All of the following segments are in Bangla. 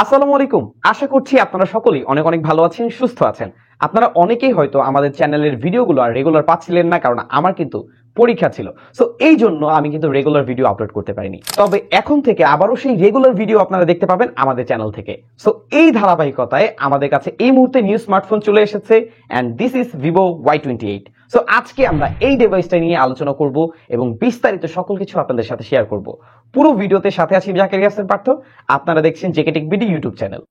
আসসালামু আলাইকুম। আশা করছি আপনারা সকলেই অনেক অনেক ভালো আছেন, সুস্থ আছেন। আপনারা অনেকেই হয়তো আমাদের চ্যানেলের ভিডিওগুলো আর রেগুলার পাচ্ছিলেন না, কারণ আমার কিন্তু পরীক্ষা ছিল। সো এই জন্য আমি কিন্তু রেগুলার ভিডিও আপলোড করতে পারিনি। তবে এখন থেকে আবারও সেই রেগুলার ভিডিও আপনারা দেখতে পাবেন আমাদের চ্যানেল থেকে। সো এই ধারাবাহিকতায় আমাদের কাছে এই মুহূর্তে নিউ স্মার্টফোন চলে এসেছে, and this is Vivo Y28। So আজকে আমরা এই ডিভাইসটা নিয়ে আলোচনা করব এবং বিস্তারিত সকল কিছু আপনাদের সাথে শেয়ার করব। পুরো ভিডিওতে সাথে আছি জাকারিয়া হাসান পার্থ। আপনারা দেখছেন JK tech BD YouTube channel.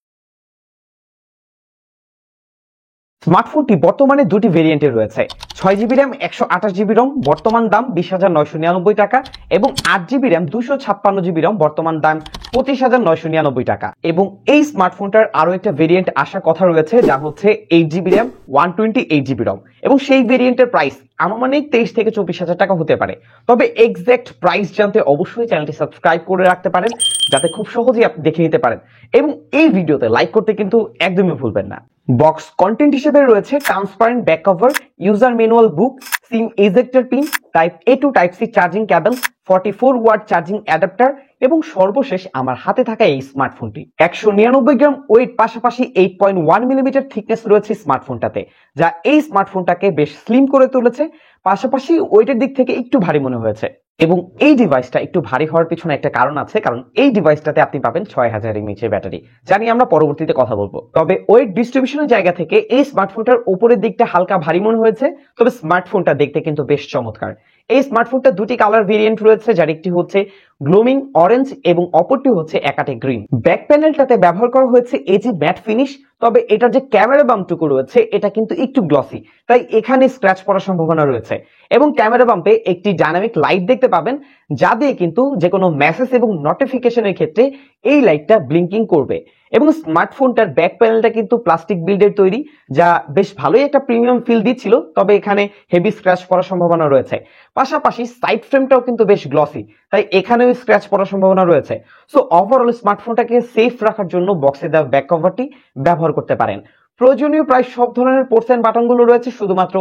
স্মার্টফোনটি বর্তমানে দুটি ভেরিয়েন্টে রয়েছে। 6GB র্যাম 128GB রম, বর্তমান দাম 20,999 টাকা, এবং 8GB র্যাম 256GB রম, বর্তমান দাম 25,999 টাকা। এবং এই স্মার্টফোনটার আরো একটা ভেরিয়েন্ট আসার কথা রয়েছে, যা হচ্ছে 8GB র্যাম 128GB রম, এবং সেই ভেরিয়েন্টের প্রাইস আনুমানিক 23 থেকে 24,000 টাকা হতে পারে। তবে এক্সাক্ট প্রাইস জানতে অবশ্যই চ্যানেলটি সাবস্ক্রাইব করে রাখতে পারেন, যাতে খুব সহজেই আপনি দেখে নিতে পারেন। এবং এই ভিডিওতে লাইক করতে কিন্তু একদমই ভুলবেন না। বক্স কন্টেন্ট হিসেবে রয়েছে transparent back cover, user manual book, sim ejector pin, type A to type C charging cable, 44 watt charging adapter, এবং সর্বশেষ আমার হাতে থাকা এই স্মার্টফোনটি 199 গ্রাম ওয়েট, পাশাপাশি 8.1 মিলিমিটার থিকনেস রয়েছে স্মার্টফোনটাতে, যা এই স্মার্টফোনটাকে বেশ স্লিম করে তুলেছে। পাশাপাশি ওয়েটের দিক থেকে একটু ভারী মনে হয়েছে। এবং এই ডিভাইসটা একটু ভারী হওয়ার পিছনে একটা কারণ আছে, কারণ এই ডিভাইসটাতে আপনি পাবেন 6000 mAh ব্যাটারি, যা নিয়ে আমরা পরবর্তীতে কথা বলবো। তবে ওয়েট ডিস্ট্রিবিউশনের জায়গা থেকে এই স্মার্টফোনটার উপরের দিকটা হালকা ভারী মনে হয়েছে, তবে স্মার্টফোনটা দেখতে কিন্তু বেশ চমৎকার। এই স্মার্টফোনটা দুটি কালার ভেরিয়েন্ট রয়েছে, যার একটি হচ্ছে গ্লোমিং অরেঞ্জ এবং অপরটি হচ্ছে একাটে গ্রিন। ব্যাক প্যানেলটাতে ব্যবহার করা হয়েছে এজি ম্যাট ফিনিশ, তবে এটার যে ক্যামেরা বাম্পটুকু রয়েছে এটা কিন্তু একটু গ্লসি, তাই এখানে স্ক্র্যাচ পড়ার সম্ভাবনা রয়েছে। এবং ক্যামেরা বাম্পে একটি ডাইনামিক লাইট দেখতে পাবেন, যা দিয়ে কিন্তু যে কোনো মেসেজ এবং নোটিফিকেশনের ক্ষেত্রে এই লাইটটা ব্লিঙ্কিং করবে। এবং স্মার্টফোনটার ব্যাক প্যানেলটা কিন্তু প্লাস্টিক বিল্ডের তৈরি, যা বেশ ভালোই একটা প্রিমিয়াম ফিল দিচ্ছিল, তবে এখানে হেভি স্ক্র্যাচ পড়ার সম্ভাবনা রয়েছে। পাশাপাশি সাইড ফ্রেমটাও কিন্তু বেশ গ্লসি, তাই এখানেও স্ক্র্যাচ পড়ার সম্ভাবনা রয়েছে। সো ওভারঅল স্মার্টফোনটাকে সেফ রাখার জন্য বক্সে দেওয়া ব্যাক কভারটি ব্যবহার করতে পারেন। প্রয়োজনীয় প্রায় সব ধরনের পোর্টস এন্ড বাটনগুলো রয়েছে, শুধুমাত্র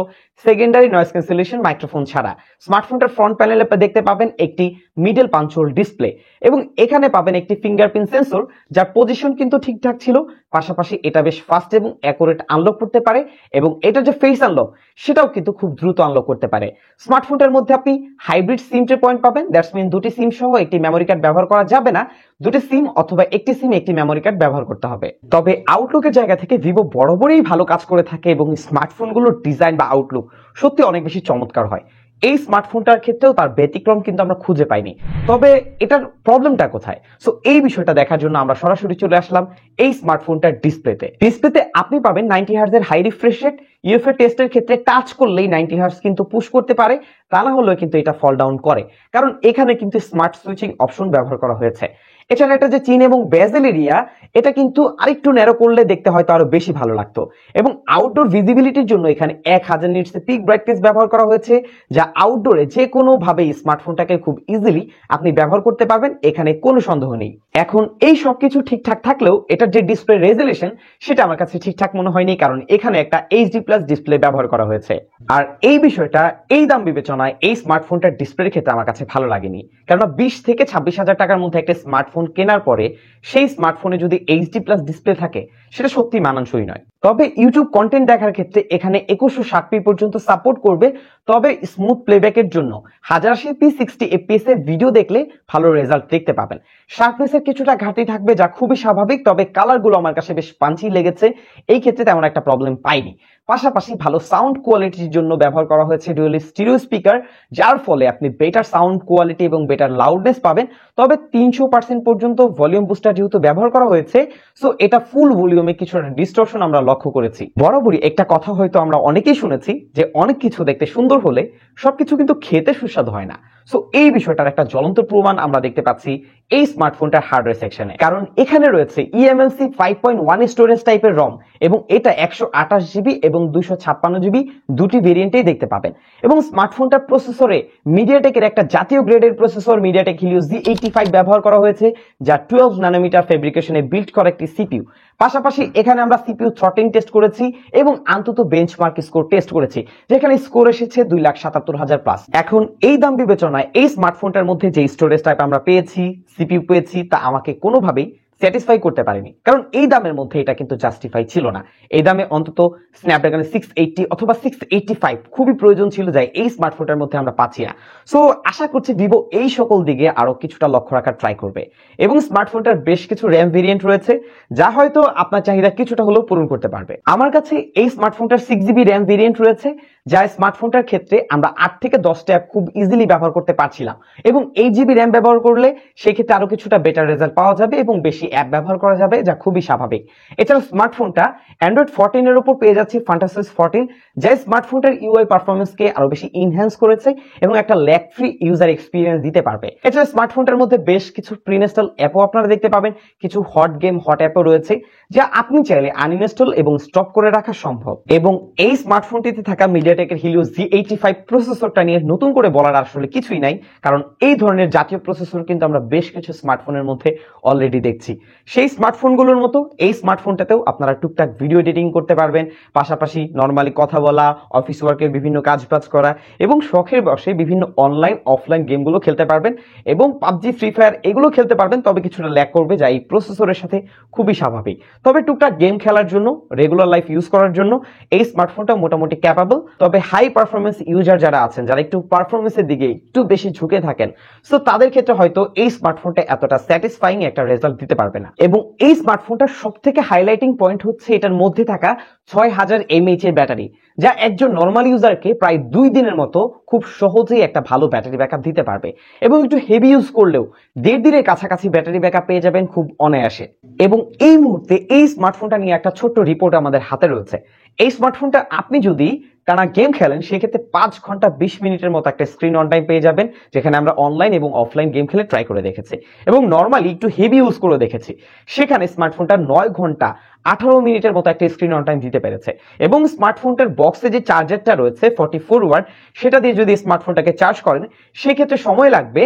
সেকেন্ডারি নয়েজ ক্যান্সেলেশন মাইক্রোফোন ছাড়া। স্মার্টফোনটার ফ্রন্ট প্যানেলে দেখতে পাবেন একটি মিডল পাঞ্চ হোল ডিসপ্লে, এবং এখানে পাবেন একটি ফিঙ্গারপ্রিন্ট সেন্সর, যার পজিশন কিন্তু ঠিকঠাক ছিল। পাশাপাশি এটা বেশ ফাস্ট এবং অ্যাকুরেট আনলক করতে পারে, এবং এটা যে ফেস আনলক সেটাও কিন্তু খুব দ্রুত আনলক করতে পারে। স্মার্টফোনটার মধ্যে আপনি হাইব্রিড সিম ট্রে পয়েন্ট পাবেন, দ্যাটস মিন দুটি সিম সহ একটি মেমোরি কার্ড ব্যবহার করা যাবে না, দুটি সিম অথবা একটি সিম একটি মেমোরি কার্ড ব্যবহার করতে হবে। তবে আউটলুকের জায়গা থেকে ভিভো বরাবরই ভালো কাজ করে থাকে, এবং স্মার্টফোনগুলোর ডিজাইন বা আউটলুক সত্যি অনেক বেশি চমৎকার হয়। এই স্মার্টফোনটার ক্ষেত্রেও তার ব্যতিক্রম কিন্তু আমরা খুঁজে পাইনি। তবে এটার প্রবলেমটা কোথায়? সো এই বিষয়টা দেখার জন্য আমরা সরাসরি চলে আসলাম এই স্মার্টফোনটার ডিসপ্লেতে আপনি পাবেন 90 হার্টজের হাই রিফ্রেশ রেট। ইউএফএ টেস্টের ক্ষেত্রে টাচ করলেই 90 হার্টজ কিন্তু পুশ করতে পারে, তা না হলেও কিন্তু এটা ফল ডাউন করে, কারণ এখানে কিন্তু স্মার্ট সুইচিং অপশন ব্যবহার করা হয়েছে। এছাড়া এটা যে চিন এবং বেজেল এরিয়া, এটা কিন্তু আরেকটু ন্যারো করলে দেখতে হয়তো আরো বেশি ভালো লাগতো। এবং আউটডোর ভিজিবিলিটির জন্য এখানে 1000 নিটস পিক ব্রাইটনেস ব্যবহার করা হয়েছে, যা আউটডোরে যে কোনো ভাবে স্মার্টফোনটাকে খুব ইজিলি আপনি ব্যবহার করতে পারবেন, এখানে কোনো সন্দেহ নেই। এখন এই সবকিছু ঠিকঠাক থাকলেও এটার যে ডিসপ্লে রেজুলেশন সেটা আমার কাছে ঠিকঠাক মনে হয়নি, কারণ এখানে একটা HD+ ডিসপ্লে ব্যবহার করা হয়েছে। আর এই বিষয়টা এই দাম বিবেচনায় এই স্মার্টফোনটার ডিসপ্লের ক্ষেত্রে আমার কাছে ভালো লাগেনি, কেননা 20 থেকে 26,000 টাকার মধ্যে একটা স্মার্টফোন কেনার পরে সেই স্মার্টফোনে যদি HD+ ডিসপ্লে থাকে, সেটা সত্যি মানানসই নয়। তবে ইউটিউব কন্টেন্ট দেখার ক্ষেত্রে এখানে 2160p পর্যন্ত সাপোর্ট করবে, তবে স্মুথ প্লেব্যাকের জন্য 1080p 60 fps এর ভিডিও দেখলে ভালো রেজাল্ট দেখতে পাবেন। শার্পনেসের কিছুটা ঘাটতি থাকবে, যা খুবই স্বাভাবিক, তবে কালারগুলো আমার কাছে বেশ পাঞ্চি লেগেছে, এই ক্ষেত্রে তেমন একটা প্রবলেম পাইনি। পাশাপাশি ভালো সাউন্ড কোয়ালিটির জন্য ব্যবহার করা হয়েছে ডুয়াল স্টিরিও স্পিকার, যার ফলে আপনি বেটার সাউন্ড কোয়ালিটি এবং বেটার লাউডনেস পাবেন। তবে 300% পর্যন্ত ভলিউম বুস্টার যেহেতু ব্যবহার করা হয়েছে, সো এটা ফুল ভলিউমে কিছুটা ডিস্টরশন আমরা লক্ষ্য করেছি। বরাবরই একটা কথা হয়তো আমরা অনেকেই শুনেছি যে অনেক কিছু দেখতে সুন্দর হলে সবকিছু কিন্তু খেতে সুস্বাদু হয় না। সো এই বিষয়টার একটা জ্বলন্ত প্রমাণ আমরা দেখতে পাচ্ছি এই স্মার্টফোনটার হার্ডওয়্যার সেকশনে, কারণ এখানে রয়েছে eMMC 5.1 স্টোরেজ টাইপের রম, এবং এটা 128GB এবং 256GB দুটি ভেরিয়েন্টেই দেখতে পাবেন। এবং স্মার্টফোনটার প্রসেসরে মিডিয়াটেকের একটা জাতীয় গ্রেডের প্রসেসর মিডিয়াটেক হিলিও Z85 ব্যবহার করা হয়েছে, যা 12 ন্যানোমিটার ফেব্রিকেশনে বিল্ড করা একটি সিপিইউ। পাশাপাশি এখানে আমরা সিপিইউ থ্রটলিং টেস্ট করেছি এবং আন্তত বেঞ্চমার্ক স্কোর টেস্ট করেছি, যেখানে স্কোর এসেছে 2,77,000+। এখন এই দাম বিবেচনায় এই স্মার্টফোনটার মধ্যে যে স্টোরেজ টাইপ আমরা পেয়েছি, সিপিইউ পেয়েছি, তা আমাকে কোনোভাবেই স্যাটিসফাই করতে পারেনি, কারণ এই দামের মধ্যে এটা কিন্তু জাস্টিফাই ছিল না। এই দামে অন্তত স্ন্যাপড্রাগন 680 অথবা 685 খুবই প্রয়োজন ছিল, যাই এই স্মার্টফোনটার মধ্যে আমরা পাচ্ছি না। সো আশা করছি ভিভো এই সকল দিকে আরো কিছুটা লক্ষ্য রাখার ট্রাই করবে। এবং স্মার্টফোনটার বেশ কিছু র্যাম ভেরিয়েন্ট রয়েছে যা হয়তো আপনার চাহিদা কিছুটা হলেও পূরণ করতে পারবে। আমার কাছে এই স্মার্টফোনটার 6GB র্যাম ভেরিয়েন্ট রয়েছে, যা স্মার্টফোনটার ক্ষেত্রে আমরা 8 থেকে 10টা অ্যাপ খুব ইজিলি ব্যবহার করতে পারছিলাম, এবং 8GB র্যাম ব্যবহার করলে সেক্ষেত্রে আরো কিছুটা বেটার রেজাল্ট পাওয়া যাবে এবং বেশি অ্যাপ ব্যবহার করা যাবে, যা খুবই স্বাভাবিক। এছাড়াও স্মার্টফোনটা অ্যান্ড্রয়েড 14 এর উপর পেয়ে যাচ্ছে ফান্টাসিস 14, যা স্মার্টফোনটার ইউআই পারফরমেন্সকে আরো বেশি ইনহ্যান্স করেছে এবং একটা ল্যাগ ফ্রি ইউজার এক্সপিরিয়েন্স দিতে পারবে। এছাড়া স্মার্টফোনটার মধ্যে বেশ কিছু প্রিইনস্টল অ্যাপও আপনারা দেখতে পাবেন, কিছু হট গেম হট অ্যাপও রয়েছে যা আপনি চাইলে আনইনস্টল এবং স্টপ করে রাখা সম্ভব। এবং এই স্মার্টফোনটিতে থাকা মিডিয়াটেকের হিলিও G85 প্রসেসরটা নিয়ে নতুন করে বলার আসলে কিছুই নাই, কারণ এই ধরনের জাতীয় প্রসেসর কিন্তু আমরা বেশ কিছু স্মার্টফোনের মধ্যে অলরেডি দেখছি। সেই স্মার্টফোনগুলোর মতো এই স্মার্টফোনটাতেও আপনারা টুকটাক ভিডিও এডিটিং করতে পারবেন, পাশাপাশি নর্মালি কথা বলা, অফিস ওয়ার্কের বিভিন্ন কাজবাজ করা এবং শখের বসে বিভিন্ন অনলাইন অফলাইন গেমগুলো খেলতে পারবেন, এবং পাবজি ফ্রি ফায়ার এগুলো খেলতে পারবেন। তবে কিছুটা ল্যাগ করবে, যা এই প্রসেসরের সাথে খুবই স্বাভাবিক। তবে টুকটাক গেম খেলার জন্য, রেগুলার লাইফ ইউজ করার জন্য এই স্মার্টফোনটা মোটামুটি ক্যাপাবল। তবে হাই পারফরমেন্স ইউজার যারা আছেন, যারা একটু পারফরমেন্সের দিকে একটু বেশি ঝুঁকে থাকেন, সো তাদের ক্ষেত্রে হয়তো এই স্মার্টফোনটা এতটা স্যাটিসফাইং একটা রেজাল্ট দিতে পারবে না। এবং এই স্মার্টফোনটার সব থেকে হাইলাইটিং পয়েন্ট হচ্ছে এটার মধ্যে থাকা 6000 mAh এর ব্যাটারি, যা একজন নর্মাল ইউজারকে প্রায় 2 দিনের মতো খুব সহজেই একটা ভালো ব্যাটারি ব্যাকআপ দিতে পারবে। এবং একটু হেভি ইউজ করলেও 1.5 দিনের কাছাকাছি ব্যাটারি ব্যাকআপ পেয়ে যাবেন খুব অনায়াসে। এবং এই মুহূর্তে এই স্মার্টফোনটা নিয়ে একটা ছোট্ট রিপোর্ট আমাদের হাতে রয়েছে। এই স্মার্টফোনটা আপনি যদি টানা গেম খেলেন, সেক্ষেত্রে 5 ঘন্টা 20 মিনিটের মতো একটা স্ক্রিন অন টাইম পেয়ে যাবেন, যেখানে আমরা অনলাইন এবং অফলাইন গেম খেলে ট্রাই করে দেখেছি এবং নর্মালি একটু হেভি ইউজ করে দেখেছি, সেখানে স্মার্টফোনটা 9 ঘন্টা 18 মিনিটের মতো একটা স্ক্রিন অন টাইম দিতে পেরেছে। এবং স্মার্টফোনটার বক্সে যে চার্জারটা রয়েছে 44 ওয়াট, সেটা দিয়ে যদি স্মার্টফোনটাকে চার্জ করেন, সেক্ষেত্রে সময় লাগবে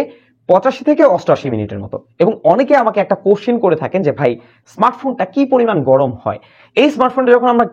85 থেকে 88 মিনিটের মতো। এবং অনেকে আমাকে একটা কোশ্চেন করে থাকেন যে ভাই, স্মার্টফোনটা কি পরিমাণ গরম হয়? এই স্মার্টফোনটা যখন আমরা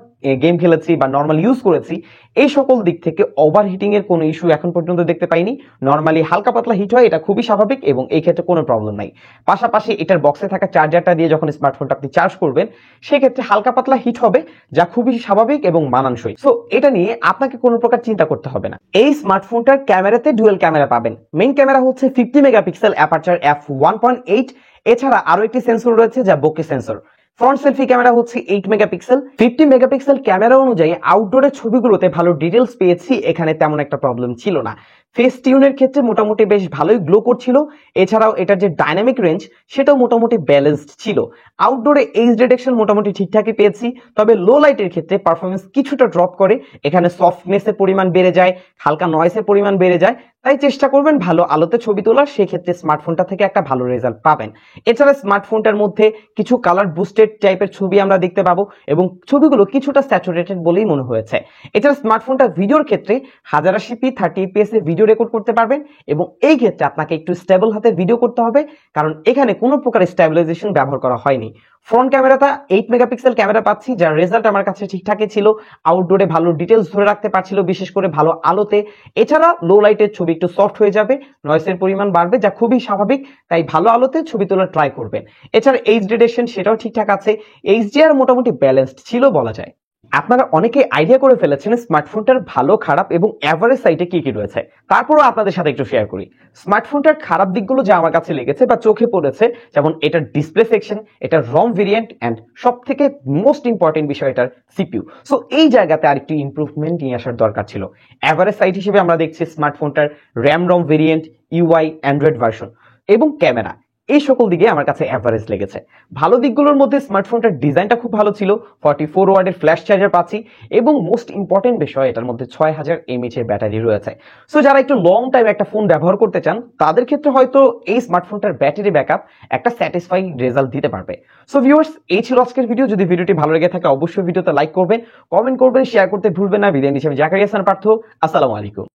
গেম খেলেছি বা নর্মাল ইউজ করেছি, এই সকল দিক থেকে ওভারহিটিং এর কোনো ইস্যু এখন পর্যন্ত দেখতে পাইনি। নর্মালি হালকা পাতলা হিট হয়, এটা খুবই স্বাভাবিক এবং এই ক্ষেত্রে কোনো প্রবলেম নাই। পাশাপাশি এটার বক্সে থাকা চার্জারটা দিয়ে যখন স্মার্টফোনটা আপনি চার্জ করবেন, সেক্ষেত্রে হালকা পাতলা হিট হবে, যা খুবই স্বাভাবিক এবং মানানসই। সো এটা নিয়ে আপনাকে কোনো প্রকার চিন্তা করতে হবে না। এই স্মার্টফোনটার ক্যামেরাতে ডুয়াল ক্যামেরা পাবেন। মেইন ক্যামেরা হচ্ছে 50 মেগাপিক্সেল অ্যাপারচার f1.8। এছাড়া আরো একটি সেন্সর রয়েছে যা bouquet sensor. Front selfie camera হচ্ছে 8 মেগাপিক্সেল। 50 মেগাপিক্সেল ক্যামেরা অনুযায়ী আউটডোরের ছবিগুলোতে ভালো ডিটেলস পেয়েছি, এখানে তেমন একটা প্রবলেম ছিল না। ফেস টিউনের ক্ষেত্রে মোটামুটি বেশ ভালোই গ্লো করছিল। এছাড়াও এটার যে ডাইনামিক রেঞ্জ, সেটাও মোটামুটি ব্যালেন্সড ছিল। আউটডোরে এইচ ডিটেকশন মোটামুটি ঠিকঠাকই পেয়েছি, তবে লো লাইটের ক্ষেত্রে পারফরমেন্স কিছুটা ড্রপ করে। এখানে সফটনেসের পরিমাণ বেড়ে যায়, হালকা নয়েসের পরিমাণ বেড়ে যায়। তাই চেষ্টা করবেন ভালো আলোতে ছবি তোলার, সেক্ষেত্রে স্মার্টফোনটা থেকে একটা ভালো রেজাল্ট পাবেন। এছাড়া স্মার্টফোনটার মধ্যে কিছু কালার বুস্টেড টাইপের ছবি আমরা দেখতে পাবো এবং ছবিগুলো কিছুটা স্যাচুরেটেড বলেই মনে হয়েছে। এছাড়া স্মার্টফোনটা ভিডিওর ক্ষেত্রে 1080p 30fps এ ভিডিও রেকর্ড করতে পারবেন, এবং এই ক্ষেত্রে আপনাকে একটু স্টেবল হাতে ভিডিও করতে হবে, কারণ এখানে কোনো প্রকার স্টেবিলাইজেশন ব্যবহার করা হয়নি। ফ্রন্ট ক্যামেরাটা 8 মেগাপিক্সেল ক্যামেরা পাচ্ছি, যার রেজাল্ট আমার কাছে ঠিকঠাকই ছিল। আউটডোরে ভালো ডিটেলস ধরে রাখতে পারছিল, বিশেষ করে ভালো আলোতে। এছাড়া লো লাইটের ছবি একটু সফট হয়ে যাবে, নয়েসের পরিমাণ বাড়বে, যা খুবই স্বাভাবিক। তাই ভালো আলোতে ছবি তোলার ট্রাই করবেন। এছাড়া এইচ ডিটেকশন সেটাও ঠিকঠাক আছে। এইচডিআর মোটামুটি ব্যালেন্সড ছিল বলা যায়। আপনারা অনেকে আইডিয়া করে ফেলেছেন স্মার্টফোনটার ভালো খারাপ এবং এভারেজ সাইটে কি কি রয়েছে। তারপরও আপনাদের সাথে একটু শেয়ার করি স্মার্টফোনটার খারাপ দিকগুলো যা আমার কাছে লেগেছে বা চোখে পড়েছে, যেমন এটার ডিসপ্লে সেকশন, এটার রম ভেরিয়েন্ট, এন্ড সব থেকে মোস্ট ইম্পর্টেন্ট বিষয় এটার সিপিইউ। সো এই জায়গাতে আরেকটু ইমপ্রুভমেন্ট নিয়ে আসার দরকার ছিল। এভারেজ সাইট হিসেবে আমরা দেখছি স্মার্টফোনটার RAM ROM variant, UI, Android version এবং ক্যামেরা, এই সকল দিকে আমার কাছে এভারেজ লেগেছে। ভালো দিকগুলোর মধ্যে স্মার্টফোনটার ডিজাইনটা খুব ভালো ছিল, 44 ওয়াটের ফ্ল্যাশ চার্জার পাচ্ছি, এবং মোস্ট ইম্পর্টেন্ট বিষয় এটার মধ্যে 6000 mAh এর ব্যাটারি রয়েছে। সো যারা একটু লং টাইম একটা ফোন ব্যবহার করতে চান, তাদের ক্ষেত্রে হয়তো এই স্মার্টফোনটার ব্যাটারি ব্যাকআপ একটা স্যাটিসফাইং রেজাল্ট দিতে পারবে। সো ভিউয়ার্স, এই ছিল আজকের ভিডিও। যদি ভিডিওটি ভালো লেগে থাকে অবশ্যই ভিডিওতে লাইক করবেন, কমেন্ট করবেন, শেয়ার করতে ভুলবেন না। বিদায় নিচ্ছি আমি জাকারিয়া হাসান পার্থ। আসসালামু আলাইকুম।